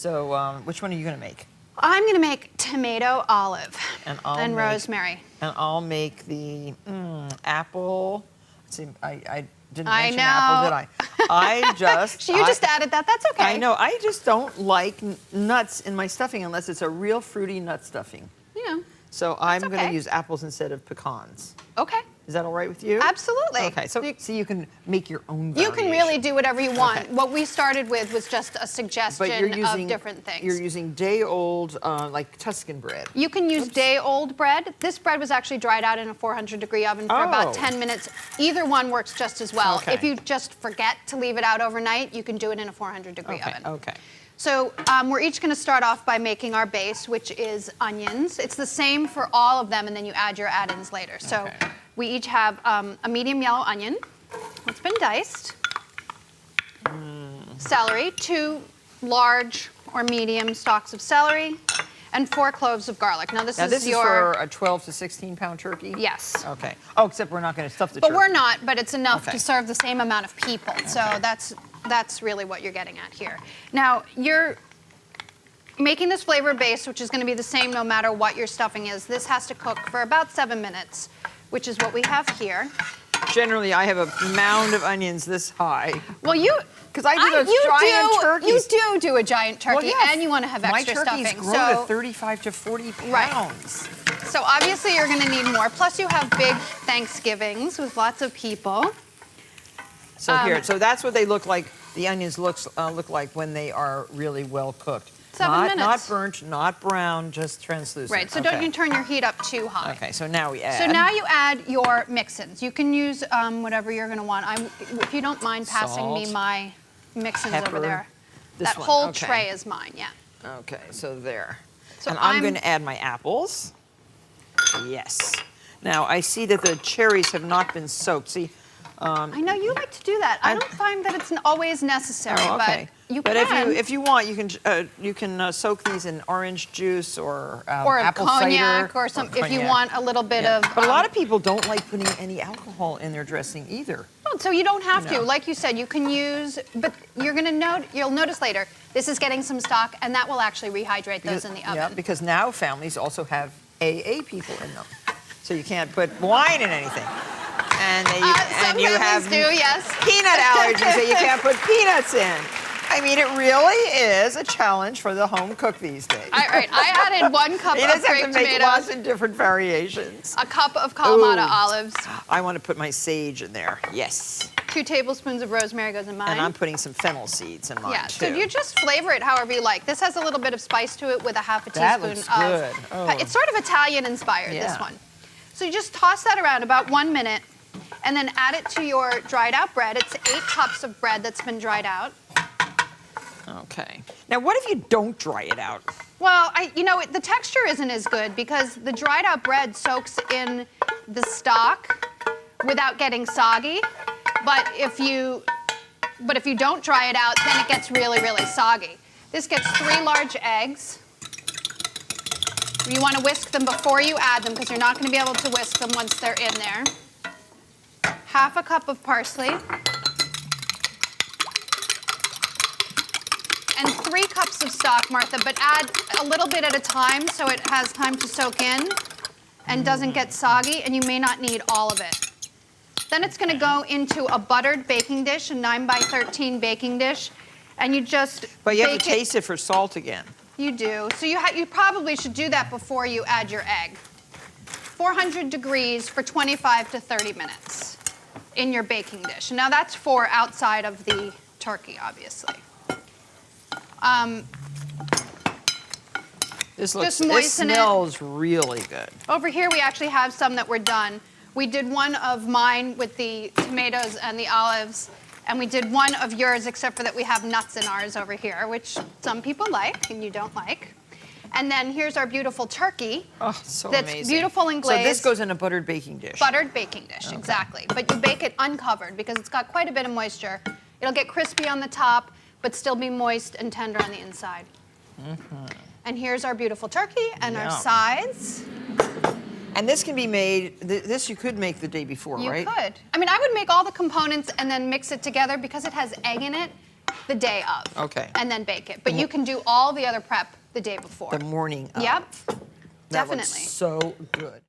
So which one are you going to make? I'm going to make tomato, olive, and rosemary. And I'll make the apple. Let's see, I didn't I mention know. apple, did I? You just added that. That's okay. I know. I just don't like nuts in my stuffing unless it's a real fruity nut stuffing. Yeah. So I'm okay. going to use apples instead of pecans. Okay. Is that all right with you? Absolutely. Okay, so you can make your own You variation. can really do whatever you want. Okay. What we started with was just a suggestion of different things. You're using day-old, like Tuscan bread. You can use day-old bread. This bread was actually dried out in a 400-degree oven for about 10 minutes. Either one works just as well. Okay. If you just forget to leave it out overnight, you can do it in a 400-degree oven. Okay. So we're each going to start off by making our base, which is onions. It's the same for all of them, and then you add your add-ins later. So we each have a medium yellow onion. It's been diced. Celery, 2 large or medium stalks of celery, and 4 cloves of garlic. Now this is for a 12 to 16 pound turkey? Yes. Okay. Oh, except we're not going to stuff the turkey. But we're not, but it's enough to serve the same amount of people. So that's really what you're getting at here. Now, you're making this flavor base, which is going to be the same no matter what your stuffing is. This has to cook for about 7 minutes, which is what we have here. Generally, I have a mound of onions this high. Well, because I do those giant turkeys. You do a giant turkey, and you want to have extra stuffing. My turkeys grow to 35 to 40 pounds. Right. So obviously, you're going to need more. Plus, you have big Thanksgivings with lots of people. So so that's what they look like. The onions look like when they are really well cooked. 7 minutes. Not burnt, not brown, just translucent. Right, so don't you turn your heat up too high. Okay, so now we add. So now you add your mix-ins. You can use whatever you're going to want. If you don't mind passing me my mix-ins over there. That whole tray is mine, yeah. Okay, so there. So and I'm going to add my apples. Yes. Now, I see that the cherries have not been soaked. See, I know you like to do that. I don't find that it's always necessary, but you can. But if you want, you can soak these in orange juice or apple cognac cider or something if you want a little bit of. But a lot of people don't like putting any alcohol in their dressing either. Well, so you don't have to. Like you said, you can use. But you'll notice later. This is getting some stock, and that will actually rehydrate those in the oven. Yeah, because now families also have AA people in them, so you can't put wine in anything. And you have yes. peanut allergies, so you can't put peanuts in. I mean, it really is a challenge for the home cook these days. All right, I added 1 cup of grape tomatoes. You have to make lots of different variations. A cup of Kalamata olives. I want to put my sage in there. Yes. 2 tablespoons of rosemary goes in mine. And I'm putting some fennel seeds in mine, too. So you just flavor it however you like. This has a little bit of spice to it with a half a teaspoon that looks good. of. It's sort of Italian inspired, this one. So you just toss that around about 1 minute. And then add it to your dried out bread. It's 8 cups of bread that's been dried out. Okay. Now, what if you don't dry it out? Well, the texture isn't as good because the dried out bread soaks in the stock without getting soggy. But if you don't dry it out, then it gets really, really soggy. This gets 3 large eggs. You want to whisk them before you add them because you're not going to be able to whisk them once they're in there. Half a cup of parsley, and 3 cups of stock, Martha, but add a little bit at a time so it has time to soak in and doesn't get soggy, and you may not need all of it. Then it's going to go into a buttered baking dish, a 9 by 13 baking dish, and you just But you have to taste it for salt again. You do. So you probably should do that before you add your egg. 400 degrees for 25 to 30 minutes. In your baking dish. Now that's for outside of the turkey, obviously. This smells really good. Over here we actually have some that were done. We did one of mine with the tomatoes and the olives, and we did one of yours, except for that we have nuts in ours over here, which some people like and you don't like. And then here's our beautiful turkey. Oh, so that's amazing. Beautiful and glazed. So this goes in a buttered baking dish. Buttered baking dish, exactly. But you bake it uncovered because it's got quite a bit of moisture. It'll get crispy on the top, but still be moist and tender on the inside. And here's our beautiful turkey and our sides. And this can be made, this you could make the day before, right? You could. I mean, I would make all the components and then mix it together because it has egg in it. the day of. Okay. And then bake it. But you can do all the other prep the day before. The morning of. Yep. That Definitely. looks so good.